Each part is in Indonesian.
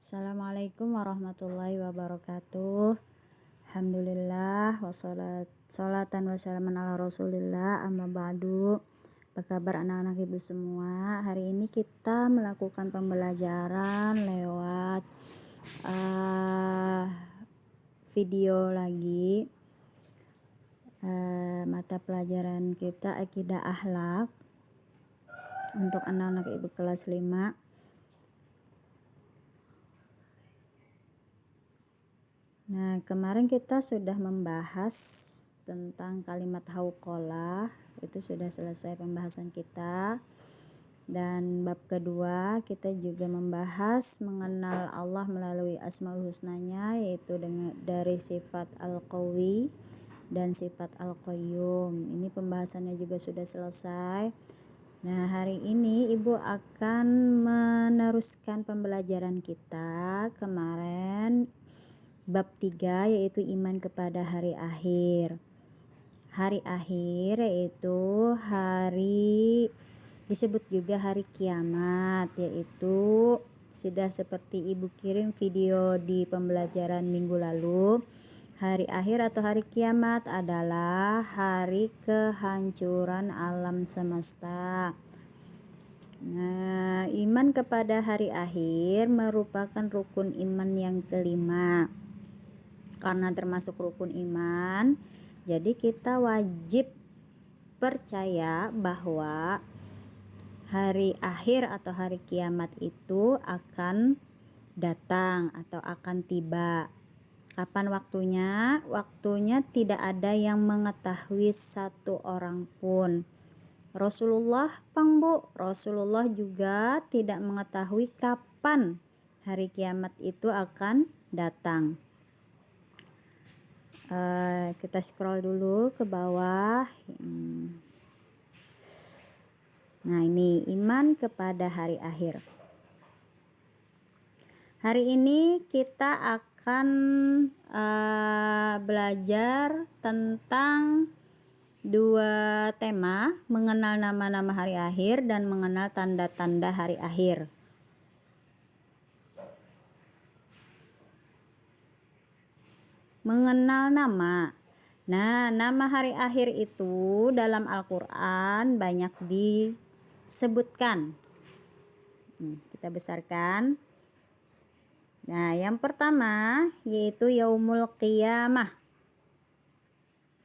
Assalamualaikum warahmatullahi wabarakatuh. Alhamdulillah wassalatan wassalamun ala rasulillah amma ba'du. Apa kabar anak-anak ibu semua? Hari ini kita melakukan pembelajaran lewat video lagi. Mata pelajaran kita akidah akhlak untuk anak-anak ibu kelas 5. Nah, kemarin kita sudah membahas tentang kalimat hauqalah, itu sudah selesai pembahasan kita. Dan bab kedua kita juga membahas mengenal Allah melalui asmaul husnanya, yaitu dari sifat al-qawi dan sifat al-qayyum. Ini pembahasannya juga sudah selesai. Nah, hari ini ibu akan meneruskan pembelajaran kita kemarin bab 3, yaitu iman kepada hari akhir. Hari akhir yaitu hari disebut juga hari kiamat, yaitu sudah seperti ibu kirim video di pembelajaran minggu lalu. Hari akhir atau hari kiamat adalah hari kehancuran alam semesta. Nah, iman kepada hari akhir merupakan rukun iman yang kelima. Karena termasuk rukun iman, jadi kita wajib percaya bahwa hari akhir atau hari kiamat itu akan datang atau akan tiba. Kapan waktunya? Waktunya tidak ada yang mengetahui satu orang pun. Rasulullah Rasulullah juga tidak mengetahui kapan hari kiamat itu akan datang. Kita scroll dulu ke bawah. Nah, ini iman kepada hari akhir. Hari ini kita akan belajar tentang dua tema, mengenal nama-nama hari akhir dan mengenal tanda-tanda hari akhir. Mengenal nama. Nah, nama hari akhir itu dalam Al-Quran banyak disebutkan. Kita besarkan. Nah, yang pertama yaitu Yaumul Qiyamah.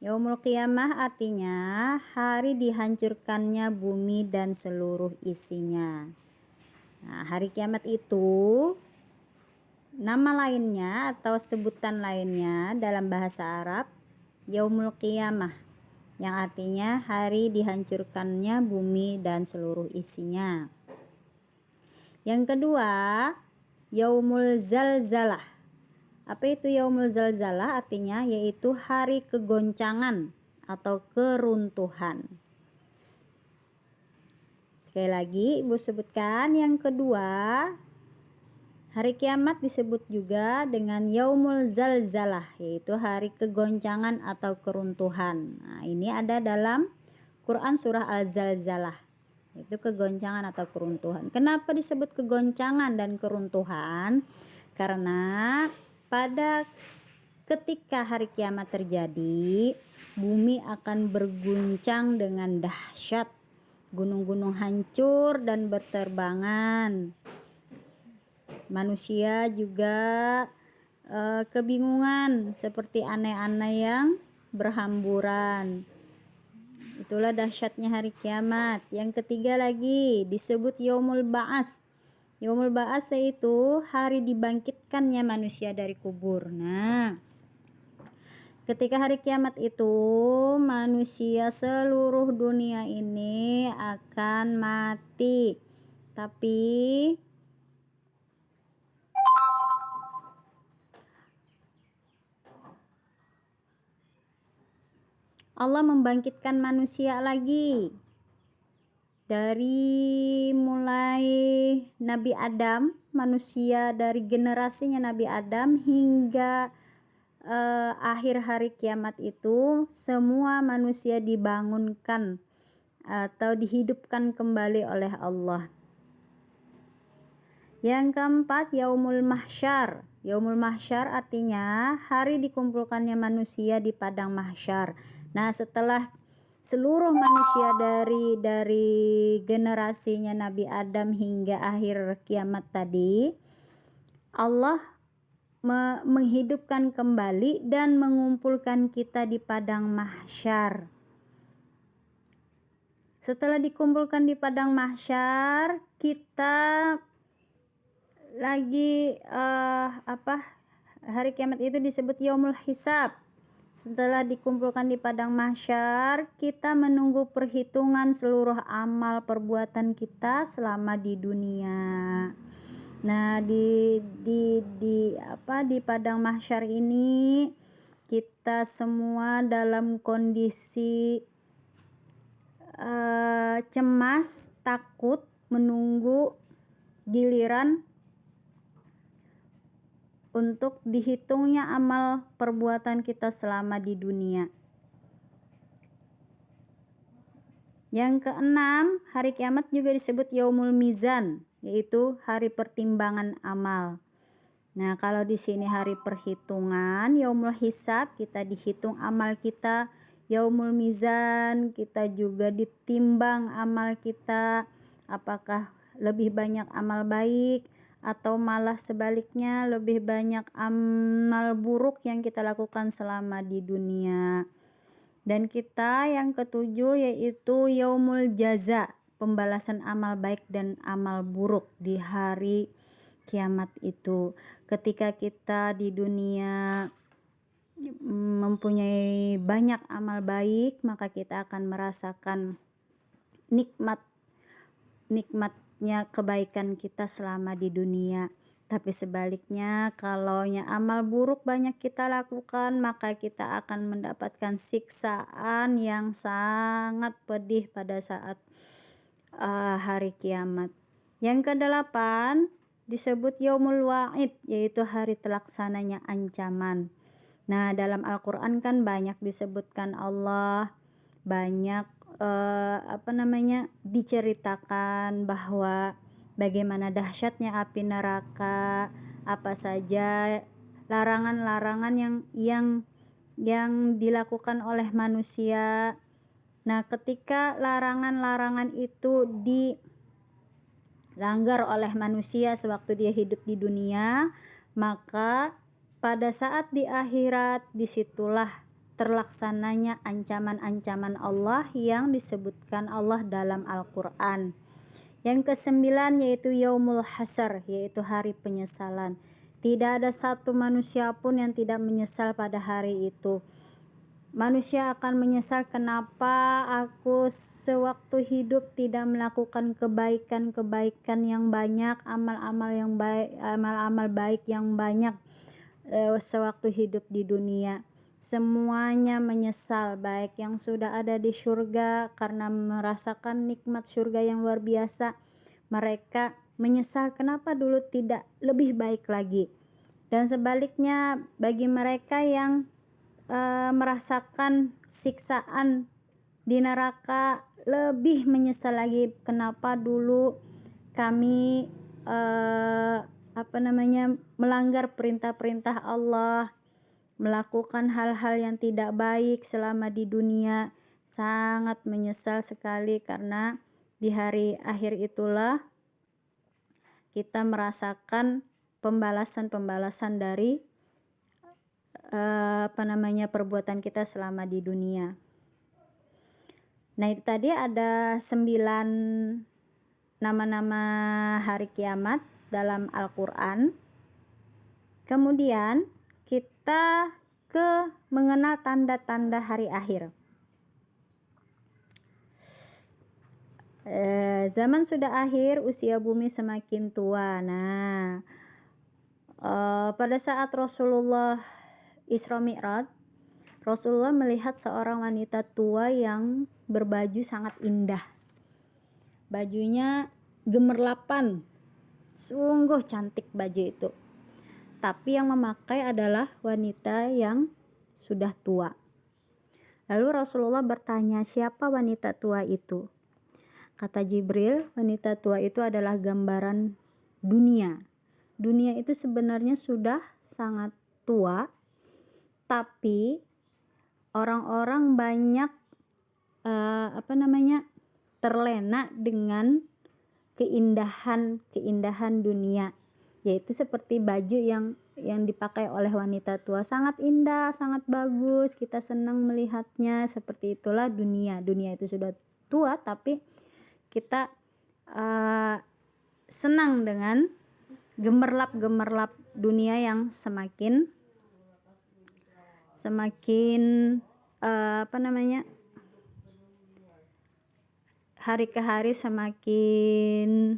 Yaumul Qiyamah artinya hari dihancurkannya bumi dan seluruh isinya. Nah, hari kiamat itu nama lainnya atau sebutan lainnya dalam bahasa Arab Yaumul Qiyamah, yang artinya hari dihancurkannya bumi dan seluruh isinya. Yang kedua, Yaumul Zalzalah. Apa itu Yaumul Zalzalah? Artinya yaitu hari kegoncangan atau keruntuhan. Sekali lagi ibu sebutkan, yang kedua, hari kiamat disebut juga dengan Yaumul Zalzalah, yaitu hari kegoncangan atau keruntuhan. Nah, ini ada dalam Quran surah Al-Zalzalah, itu kegoncangan atau keruntuhan. Kenapa disebut kegoncangan dan keruntuhan? Karena pada ketika hari kiamat terjadi, bumi akan berguncang dengan dahsyat. Gunung-gunung hancur dan berterbangan. Manusia juga kebingungan seperti aneh-aneh yang berhamburan. Itulah dahsyatnya hari kiamat. Yang ketiga lagi disebut Yaumul Ba'ats. Yaumul Ba'ats yaitu hari dibangkitkannya manusia dari kubur. Nah, ketika hari kiamat itu manusia seluruh dunia ini akan mati. Tapi Allah membangkitkan manusia lagi. Dari mulai Nabi Adam, manusia dari generasinya Nabi Adam hingga akhir hari kiamat itu, semua manusia dibangunkan atau dihidupkan kembali oleh Allah. Yang keempat, yaumul mahsyar. Yaumul mahsyar artinya hari dikumpulkannya manusia di padang mahsyar. Nah, setelah seluruh manusia dari generasinya Nabi Adam hingga akhir kiamat tadi, Allah menghidupkan kembali dan mengumpulkan kita di padang mahsyar. Setelah dikumpulkan di padang mahsyar, kita lagi hari kiamat itu disebut yaumul hisab. Setelah dikumpulkan di padang mahsyar, kita menunggu perhitungan seluruh amal perbuatan kita selama di dunia. Nah, di padang mahsyar ini kita semua dalam kondisi cemas, takut, menunggu giliran untuk dihitungnya amal perbuatan kita selama di dunia. Yang keenam, hari kiamat juga disebut yaumul mizan, yaitu hari pertimbangan amal. Nah, kalau di sini hari perhitungan, yaumul hisab, kita dihitung amal kita. Yaumul mizan, kita juga ditimbang amal kita, apakah lebih banyak amal baik atau malah sebaliknya lebih banyak amal buruk yang kita lakukan selama di dunia. Dan kita yang ketujuh yaitu yaumul jaza, pembalasan amal baik dan amal buruk di hari kiamat itu. Ketika kita di dunia mempunyai banyak amal baik, maka kita akan merasakan nikmatnya kebaikan kita selama di dunia. Tapi sebaliknya, kalau amal buruk banyak kita lakukan, maka kita akan mendapatkan siksaan yang sangat pedih pada saat hari kiamat. Yang kedelapan disebut yaumul wa'id, yaitu hari terlaksananya ancaman. Nah, dalam Al-Quran kan banyak disebutkan Allah, banyak diceritakan bahwa bagaimana dahsyatnya api neraka, apa saja larangan-larangan yang dilakukan oleh manusia. Nah, ketika larangan-larangan itu dilanggar oleh manusia sewaktu dia hidup di dunia, maka pada saat di akhirat disitulah terlaksananya ancaman-ancaman Allah yang disebutkan Allah dalam Al-Quran. Yang kesembilan yaitu yaumul hasar, yaitu hari penyesalan. Tidak ada satu manusia pun yang tidak menyesal pada hari itu. Manusia akan menyesal, kenapa aku sewaktu hidup tidak melakukan kebaikan-kebaikan yang banyak, amal-amal baik yang banyak sewaktu hidup di dunia. Semuanya menyesal, baik yang sudah ada di surga karena merasakan nikmat surga yang luar biasa, mereka menyesal kenapa dulu tidak lebih baik lagi. Dan sebaliknya bagi mereka yang merasakan siksaan di neraka, lebih menyesal lagi, kenapa dulu kami melanggar perintah-perintah Allah, melakukan hal-hal yang tidak baik selama di dunia. Sangat menyesal sekali, karena di hari akhir itulah kita merasakan pembalasan dari perbuatan kita selama di dunia. Nah, itu tadi ada 9 nama-nama hari kiamat dalam Al-Quran. Kemudian kita ke mengenal tanda-tanda hari akhir. Zaman sudah akhir, usia bumi semakin tua. Nah, pada saat Rasulullah Isra Mi'raj, Rasulullah melihat seorang wanita tua yang berbaju sangat indah. Bajunya gemerlapan, sungguh cantik baju itu. Tapi yang memakai adalah wanita yang sudah tua. Lalu Rasulullah bertanya, siapa wanita tua itu? Kata Jibril, wanita tua itu adalah gambaran dunia. Dunia itu sebenarnya sudah sangat tua, tapi orang-orang banyak terlena dengan keindahan dunia, yaitu seperti baju yang dipakai oleh wanita tua, sangat indah, sangat bagus, kita senang melihatnya. Seperti itulah dunia itu sudah tua, tapi kita senang dengan gemerlap dunia yang semakin hari ke hari semakin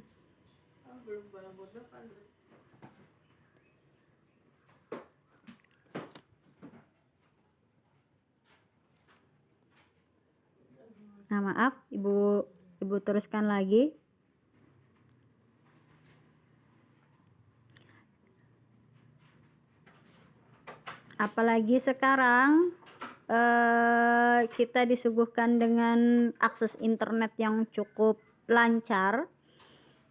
maaf, ibu teruskan lagi. Apalagi sekarang kita disuguhkan dengan akses internet yang cukup lancar,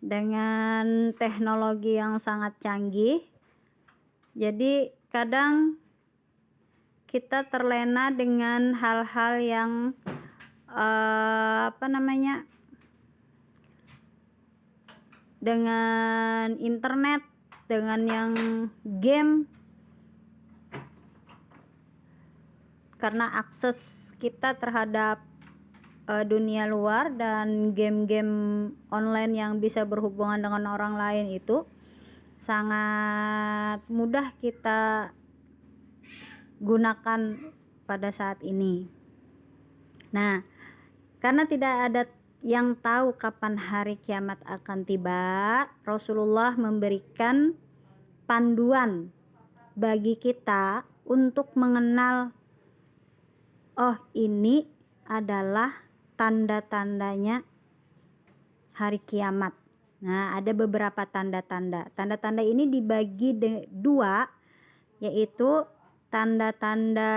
dengan teknologi yang sangat canggih. Jadi kadang kita terlena dengan hal-hal yang dengan internet, dengan yang game, karena akses kita terhadap dunia luar dan game-game online yang bisa berhubungan dengan orang lain itu sangat mudah kita gunakan pada saat ini. Nah, karena tidak ada yang tahu kapan hari kiamat akan tiba, Rasulullah memberikan panduan bagi kita untuk mengenal, oh ini adalah tanda-tandanya hari kiamat. Nah, ada beberapa tanda-tanda. Tanda-tanda ini dibagi dua, yaitu tanda-tanda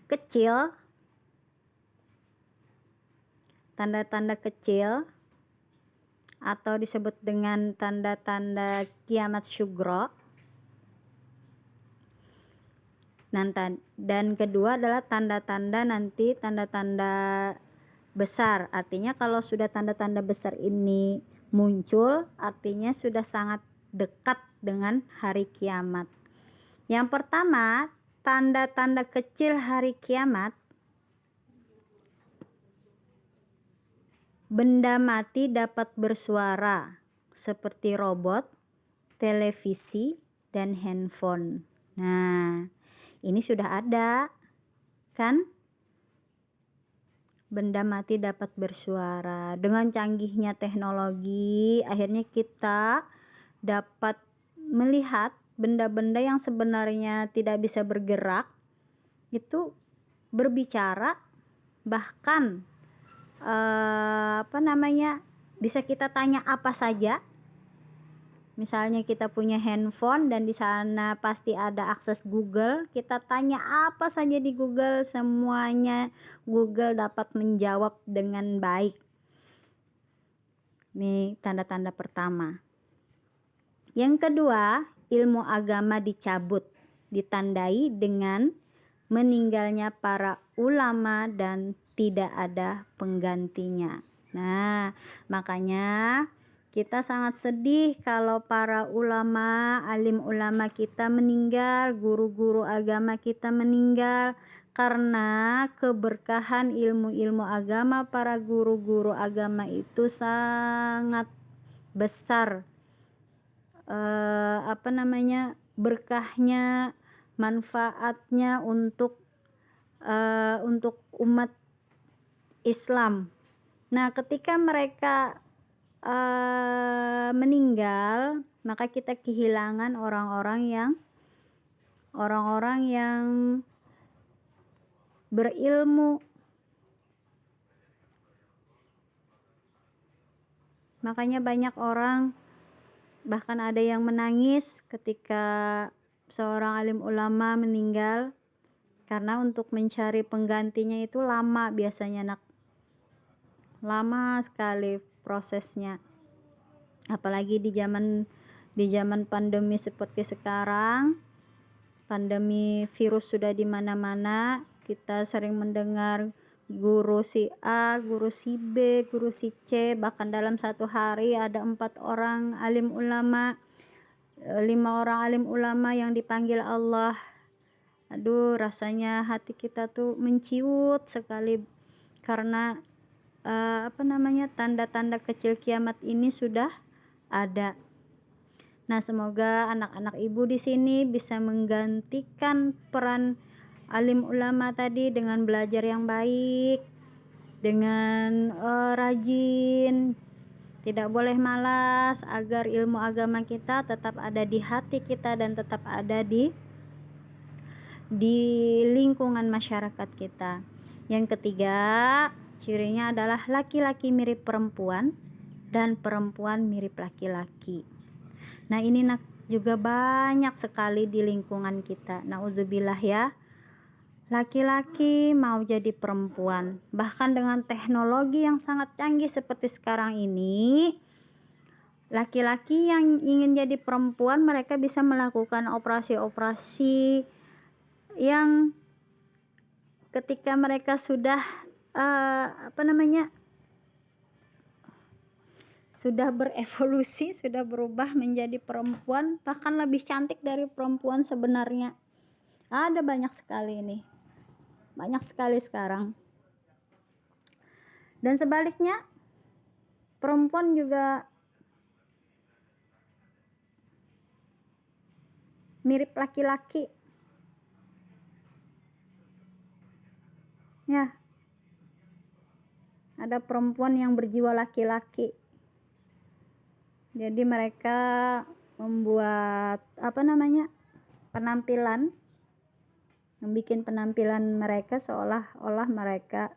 kecil, atau disebut dengan tanda-tanda kiamat syugro. Dan kedua adalah tanda-tanda besar. Artinya kalau sudah tanda-tanda besar ini muncul, artinya sudah sangat dekat dengan hari kiamat. Yang pertama, tanda-tanda kecil hari kiamat: benda mati dapat bersuara seperti robot, televisi, dan handphone. Nah, ini sudah ada kan? Benda mati dapat bersuara. Dengan canggihnya teknologi, akhirnya kita dapat melihat benda-benda yang sebenarnya tidak bisa bergerak itu berbicara, bahkan bisa kita tanya apa saja. Misalnya kita punya handphone dan di sana pasti ada akses Google, kita tanya apa saja di Google, semuanya Google dapat menjawab dengan baik. Ini tanda-tanda pertama. Yang kedua, ilmu agama dicabut, ditandai dengan meninggalnya para ulama dan tidak ada penggantinya. Nah, makanya kita sangat sedih kalau para ulama, alim ulama kita meninggal, guru-guru agama kita meninggal, karena keberkahan ilmu-ilmu agama para guru-guru agama itu sangat besar. Berkahnya, manfaatnya untuk umat Islam. Nah, ketika mereka meninggal, maka kita kehilangan orang-orang yang berilmu. Makanya banyak orang, bahkan ada yang menangis ketika seorang alim ulama meninggal, karena untuk mencari penggantinya itu lama biasanya, lama sekali prosesnya. Apalagi di zaman pandemi seperti sekarang, pandemi virus sudah di mana-mana, kita sering mendengar guru si A, guru si B, guru si C, bahkan dalam satu hari ada 4 orang alim ulama, 5 orang alim ulama yang dipanggil Allah. Aduh, rasanya hati kita tuh menciut sekali karena tanda-tanda kecil kiamat ini sudah ada. Nah, semoga anak-anak ibu di sini bisa menggantikan peran alim ulama tadi dengan belajar yang baik, dengan rajin, tidak boleh malas, agar ilmu agama kita tetap ada di hati kita dan tetap ada di lingkungan masyarakat kita. Yang ketiga, cirinya adalah laki-laki mirip perempuan dan perempuan mirip laki-laki. Nah, ini juga banyak sekali di lingkungan kita. Nauzubillah ya. Laki-laki mau jadi perempuan. Bahkan dengan teknologi yang sangat canggih seperti sekarang ini, laki-laki yang ingin jadi perempuan, mereka bisa melakukan operasi-operasi yang ketika mereka sudah sudah berevolusi, sudah berubah menjadi perempuan, bahkan lebih cantik dari perempuan sebenarnya. Ada banyak sekali ini, banyak sekali sekarang. Dan sebaliknya, perempuan juga mirip laki-laki. Ya, ada perempuan yang berjiwa laki-laki. Jadi mereka membuat penampilan, membuat penampilan mereka seolah-olah mereka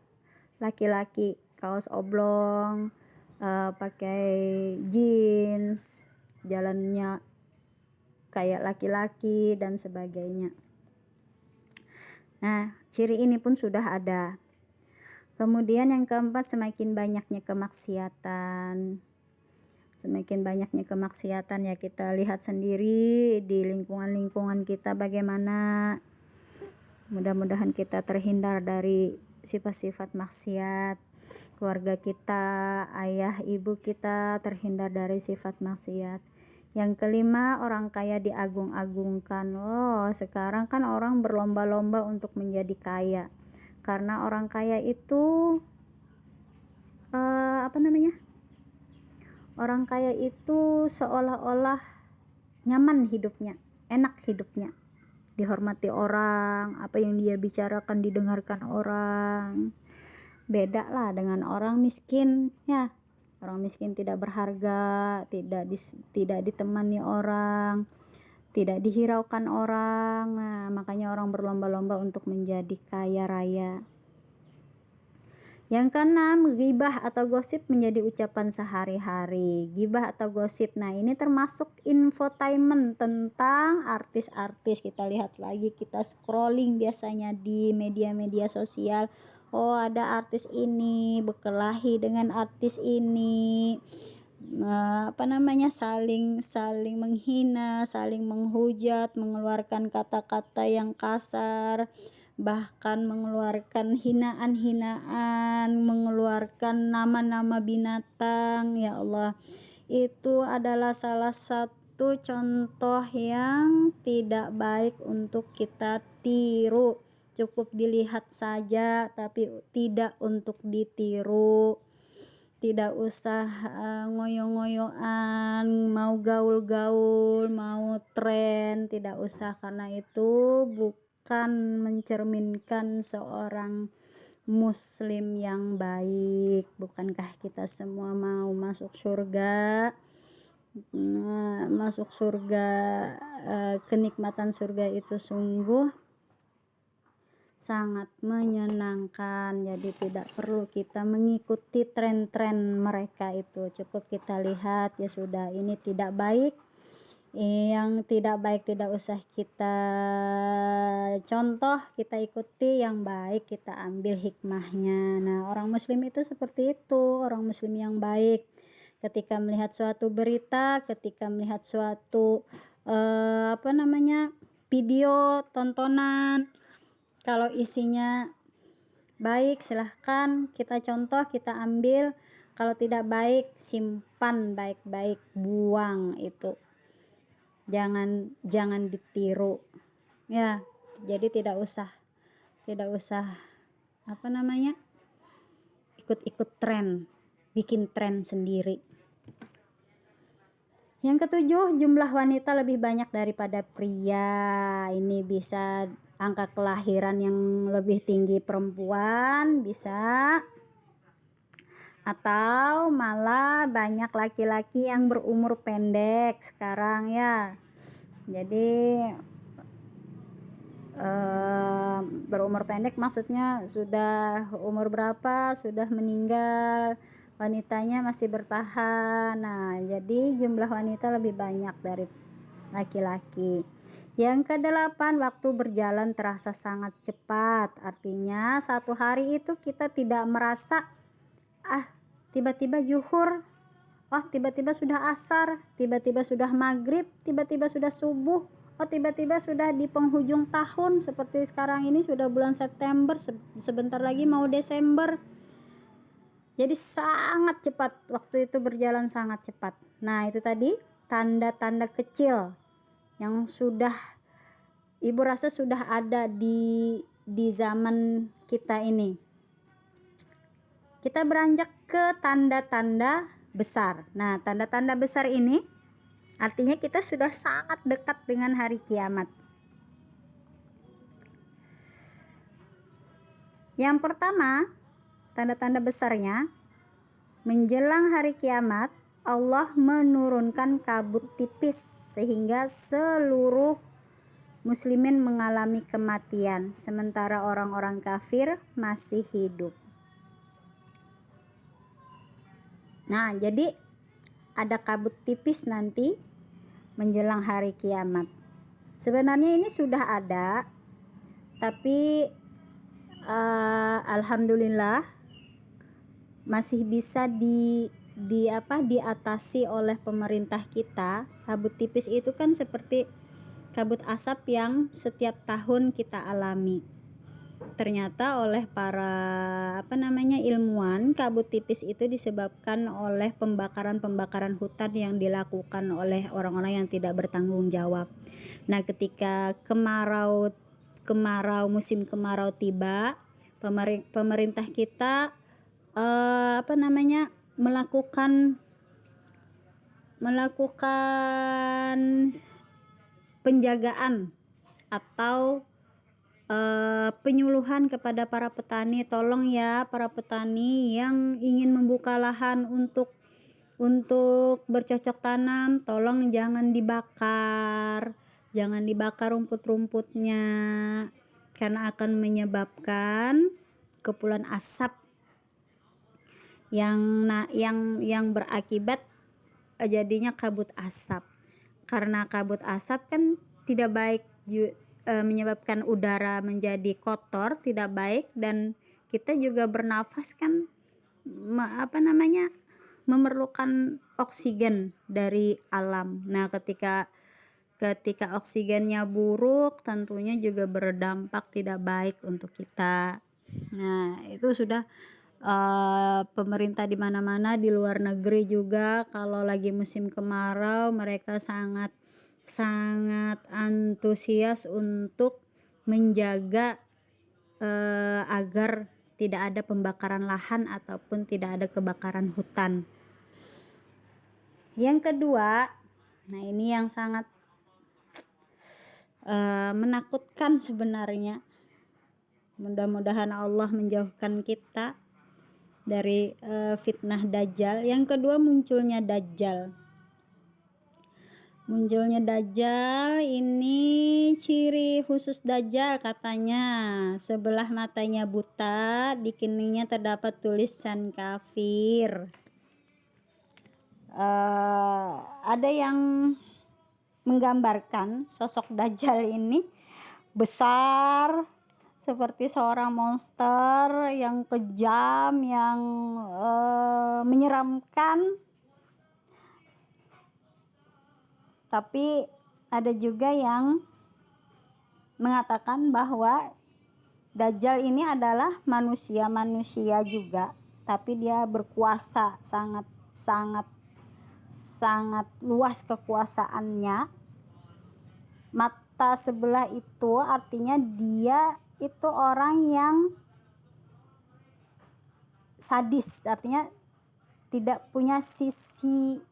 laki-laki, kaos oblong, pakai jeans, jalannya kayak laki-laki dan sebagainya. Nah, ciri ini pun sudah ada. Kemudian yang keempat, semakin banyaknya kemaksiatan. Semakin banyaknya kemaksiatan ya, kita lihat sendiri di lingkungan-lingkungan kita bagaimana. Mudah-mudahan kita terhindar dari sifat-sifat maksiat. Keluarga kita, ayah ibu kita terhindar dari sifat maksiat. Yang kelima, orang kaya diagung-agungkan. Sekarang kan orang berlomba-lomba untuk menjadi kaya. Karena orang kaya itu orang kaya itu seolah-olah nyaman hidupnya, enak hidupnya, dihormati orang, apa yang dia bicarakan didengarkan orang. Beda lah dengan orang miskin ya. Orang miskin tidak berharga, tidak ditemani orang, tidak dihiraukan orang. Nah, makanya orang berlomba-lomba untuk menjadi kaya raya. Yang keenam, ghibah atau gosip menjadi ucapan sehari-hari. Ghibah atau gosip, nah ini termasuk infotainment tentang artis-artis. Kita lihat lagi, kita scrolling biasanya di media-media sosial. Ada artis ini berkelahi dengan artis ini, saling menghina, saling menghujat, mengeluarkan kata-kata yang kasar, bahkan mengeluarkan hinaan-hinaan, mengeluarkan nama-nama binatang. Ya Allah, itu adalah salah satu contoh yang tidak baik untuk kita tiru. Cukup dilihat saja tapi tidak untuk ditiru. Tidak usah ngoyo-ngoyoan, mau gaul-gaul, mau tren, tidak usah, karena itu bukan mencerminkan seorang muslim yang baik. Bukankah kita semua mau masuk surga? Masuk surga, kenikmatan surga itu sungguh sangat menyenangkan. Jadi tidak perlu kita mengikuti tren-tren mereka itu. Cukup kita lihat, ya sudah, ini tidak baik. Yang tidak baik tidak usah kita contoh, kita ikuti. Yang baik kita ambil hikmahnya. Nah, orang muslim itu seperti itu, orang muslim yang baik. ketika melihat suatu berita, ketika melihat suatu video tontonan, kalau isinya baik silahkan kita contoh, kita ambil. Kalau tidak baik, simpan baik-baik, buang itu. Jangan ditiru ya. Jadi tidak usah ikut-ikut tren, bikin tren sendiri. Yang ketujuh, jumlah wanita lebih banyak daripada pria. Ini bisa angka kelahiran yang lebih tinggi perempuan, bisa, atau malah banyak laki-laki yang berumur pendek sekarang ya. Jadi berumur pendek maksudnya sudah umur berapa, sudah meninggal, wanitanya masih bertahan. Nah, jadi jumlah wanita lebih banyak dari laki-laki. Yang kedelapan, waktu berjalan terasa sangat cepat. Artinya satu hari itu kita tidak merasa tiba-tiba zuhur, tiba-tiba sudah asar, tiba-tiba sudah maghrib, tiba-tiba sudah subuh, tiba-tiba sudah di penghujung tahun. Seperti sekarang ini sudah bulan September, sebentar lagi mau Desember. Jadi sangat cepat, waktu itu berjalan sangat cepat. Nah, itu tadi tanda-tanda kecil yang sudah ibu rasa sudah ada di zaman kita ini. Kita beranjak ke tanda-tanda besar. Nah, tanda-tanda besar ini artinya kita sudah sangat dekat dengan hari kiamat. Yang pertama, tanda-tanda besarnya, menjelang hari kiamat, Allah menurunkan kabut tipis sehingga seluruh muslimin mengalami kematian, sementara orang-orang kafir masih hidup. Nah, jadi ada kabut tipis nanti menjelang hari kiamat. Sebenarnya ini sudah ada, tapi alhamdulillah masih bisa diatasi oleh pemerintah kita. Kabut tipis itu kan seperti kabut asap yang setiap tahun kita alami. Ternyata oleh para ilmuwan, kabut tipis itu disebabkan oleh pembakaran hutan yang dilakukan oleh orang-orang yang tidak bertanggung jawab. Nah, ketika musim kemarau tiba, pemerintah kita melakukan penjagaan atau penyuluhan kepada para petani. Tolong ya para petani yang ingin membuka lahan untuk bercocok tanam, tolong jangan dibakar rumput-rumputnya, karena akan menyebabkan kepulan asap yang berakibat jadinya kabut asap. Karena kabut asap kan tidak baik, menyebabkan udara menjadi kotor, tidak baik, dan kita juga bernafas kan memerlukan oksigen dari alam. Nah, ketika oksigennya buruk, tentunya juga berdampak tidak baik untuk kita. Nah, itu sudah pemerintah di mana-mana, di luar negeri juga, kalau lagi musim kemarau mereka sangat antusias untuk menjaga agar tidak ada pembakaran lahan ataupun tidak ada kebakaran hutan. Yang kedua, nah ini yang sangat menakutkan sebenarnya. Mudah-mudahan Allah menjauhkan kita dari fitnah Dajjal. Yang kedua, munculnya Dajjal. Ini ciri khusus Dajjal katanya. Sebelah matanya buta, di keningnya terdapat tulisan kafir. Ada yang menggambarkan sosok Dajjal ini besar seperti seorang monster yang kejam, yang menyeramkan, Tapi ada juga yang mengatakan bahwa Dajjal ini adalah manusia juga, tapi dia berkuasa sangat luas kekuasaannya. Mata sebelah itu artinya dia itu orang yang sadis, artinya tidak punya sisi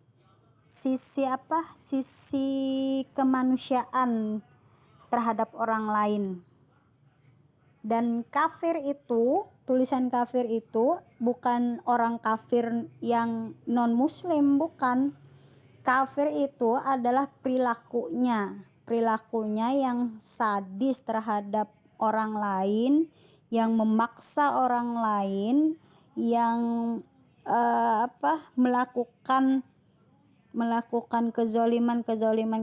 kemanusiaan terhadap orang lain. Dan kafir itu, tulisan kafir itu bukan orang kafir yang non muslim, bukan. Kafir itu adalah perilakunya yang sadis terhadap orang lain, yang memaksa orang lain, yang melakukan kezaliman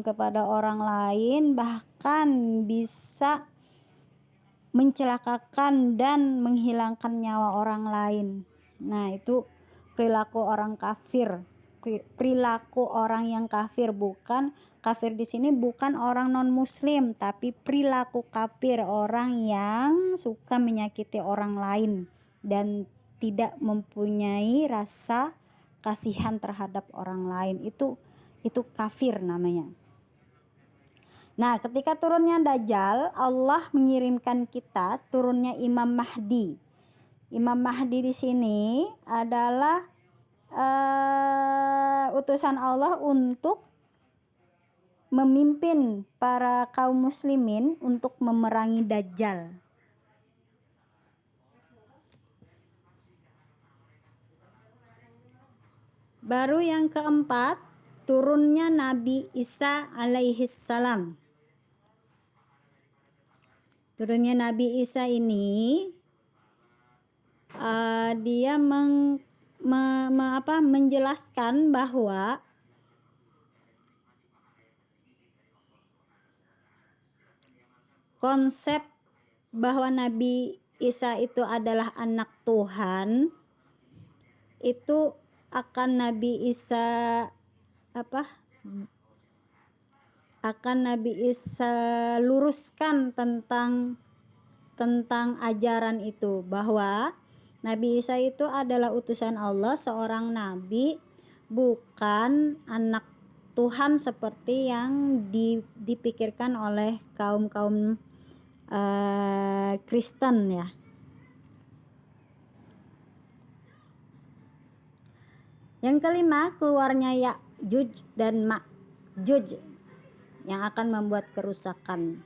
kepada orang lain, bahkan bisa mencelakakan dan menghilangkan nyawa orang lain. Nah, itu perilaku orang kafir, perilaku orang yang kafir. Bukan kafir di sini bukan orang non muslim, tapi perilaku kafir, orang yang suka menyakiti orang lain dan tidak mempunyai rasa kasihan terhadap orang lain. Itu kafir namanya. Nah, ketika turunnya Dajjal, Allah mengirimkan kita turunnya Imam Mahdi. Imam Mahdi di sini adalah utusan Allah untuk memimpin para kaum muslimin untuk memerangi Dajjal. Baru yang keempat, turunnya Nabi Isa alaihissalam. Turunnya Nabi Isa ini dia menjelaskan bahwa konsep bahwa Nabi Isa itu adalah anak Tuhan, itu akan Nabi Isa luruskan tentang ajaran itu, bahwa Nabi Isa itu adalah utusan Allah, seorang nabi, bukan anak Tuhan seperti yang dipikirkan oleh kaum Kristen ya. Yang kelima, keluarnya Ya'juj dan Ma'juj yang akan membuat kerusakan.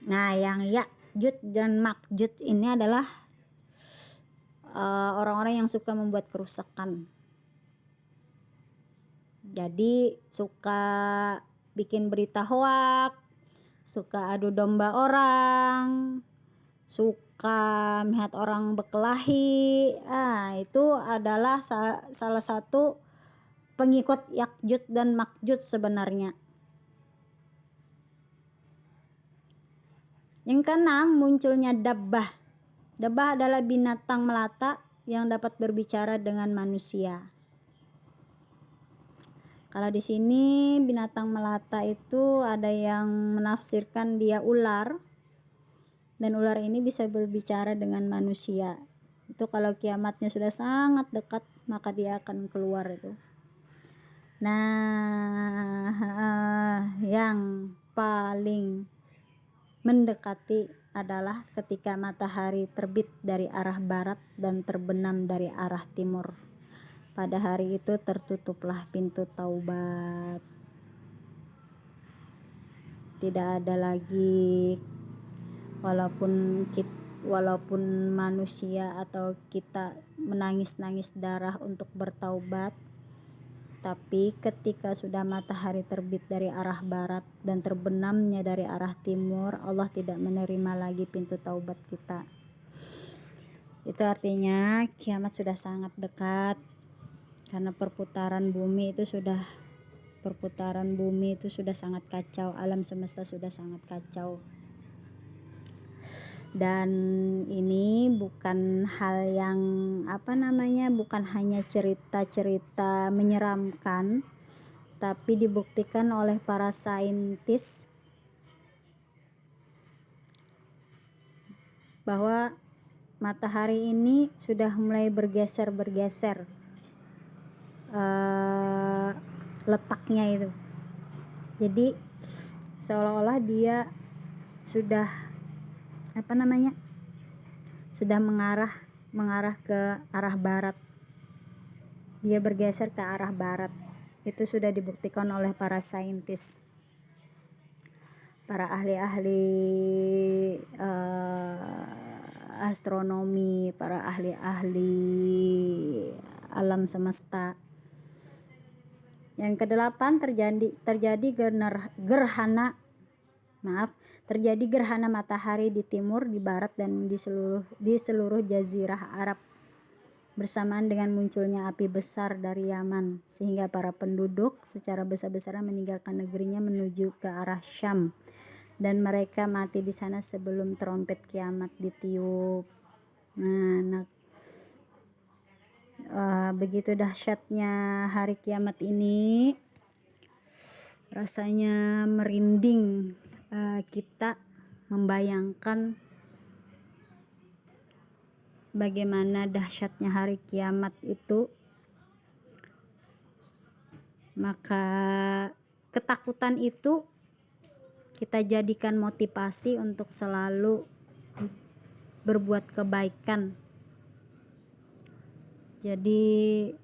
Nah, yang Ya'juj dan Ma'juj ini adalah orang-orang yang suka membuat kerusakan. Jadi suka bikin berita hoak, suka adu domba orang, suka melihat orang berkelahi. Itu adalah salah satu pengikut Ya'juj dan Ma'juj sebenarnya. Yang keenam, munculnya Dabbah. Dabbah adalah binatang melata yang dapat berbicara dengan manusia. Kalau di sini binatang melata itu ada yang menafsirkan dia ular, dan ular ini bisa berbicara dengan manusia. Itu kalau kiamatnya sudah sangat dekat, maka dia akan keluar itu. Nah, yang paling mendekati adalah ketika matahari terbit dari arah barat dan terbenam dari arah timur. Pada hari itu tertutuplah pintu taubat. Tidak ada lagi, walaupun manusia atau kita menangis darah untuk bertaubat, tapi ketika sudah matahari terbit dari arah barat dan terbenamnya dari arah timur, Allah tidak menerima lagi pintu taubat kita. Itu artinya kiamat sudah sangat dekat, karena perputaran bumi itu sudah sangat kacau, alam semesta sudah sangat kacau. Dan ini bukan hal yang bukan hanya cerita-cerita menyeramkan, tapi dibuktikan oleh para saintis bahwa matahari ini sudah mulai bergeser letaknya itu. Jadi seolah-olah dia sudah sudah mengarah ke arah barat. Dia bergeser ke arah barat. Itu sudah dibuktikan oleh para saintis, para ahli-ahli astronomi, para ahli-ahli alam semesta. Yang kedelapan, terjadi gerhana matahari di timur, di barat, dan di seluruh jazirah Arab bersamaan dengan munculnya api besar dari Yaman, sehingga para penduduk secara besar-besaran meninggalkan negerinya menuju ke arah Syam, dan mereka mati di sana sebelum trompet kiamat ditiup. Begitu dahsyatnya hari kiamat ini, rasanya merinding kita membayangkan bagaimana dahsyatnya hari kiamat itu. Maka ketakutan itu kita jadikan motivasi untuk selalu berbuat kebaikan. Jadi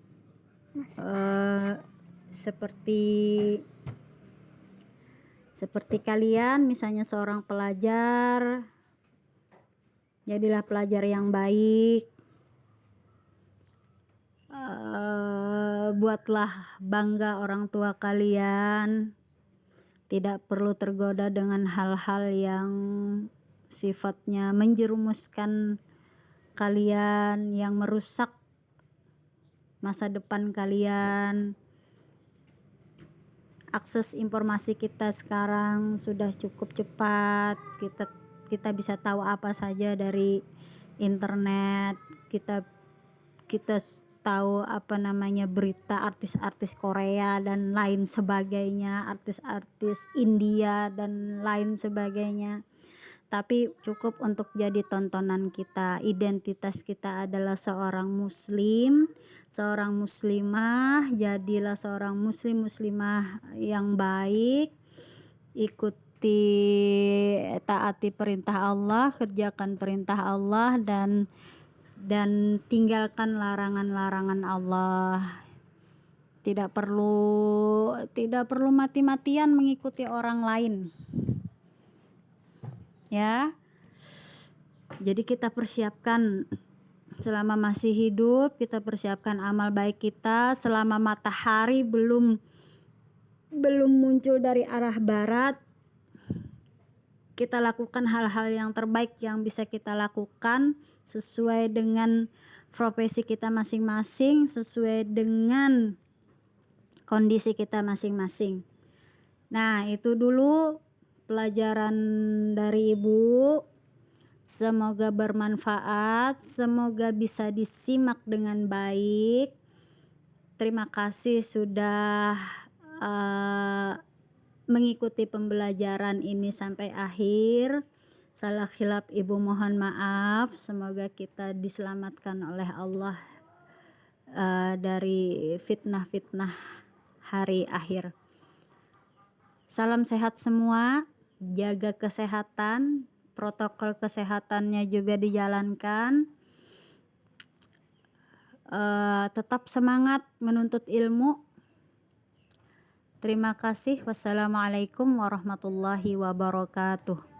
seperti kalian misalnya seorang pelajar, jadilah pelajar yang baik. Buatlah bangga orang tua kalian. Tidak perlu tergoda dengan hal-hal yang sifatnya menjerumuskan kalian, yang merusak masa depan kalian. Akses informasi kita sekarang sudah cukup cepat. Kita bisa tahu apa saja dari internet. Kita tahu berita artis-artis Korea dan lain sebagainya, artis-artis India dan lain sebagainya. Tapi cukup untuk jadi tontonan kita. Identitas kita adalah seorang muslim, seorang muslimah. Jadilah seorang muslimah yang baik. Taati perintah Allah, kerjakan perintah Allah, dan tinggalkan larangan-larangan Allah. Tidak perlu mati-matian mengikuti orang lain. Ya. Jadi kita persiapkan selama masih hidup, kita persiapkan amal baik kita selama matahari belum muncul dari arah barat. Kita lakukan hal-hal yang terbaik yang bisa kita lakukan sesuai dengan profesi kita masing-masing, sesuai dengan kondisi kita masing-masing. Nah, itu dulu pelajaran dari Ibu. Semoga bermanfaat, semoga bisa disimak dengan baik. Terima kasih sudah mengikuti pembelajaran ini sampai akhir. Salah khilaf Ibu mohon maaf. Semoga kita diselamatkan oleh Allah dari fitnah-fitnah hari akhir. Salam sehat semua. Jaga kesehatan, protokol kesehatannya juga dijalankan. Tetap semangat menuntut ilmu. Terima kasih. Wassalamualaikum warahmatullahi wabarakatuh.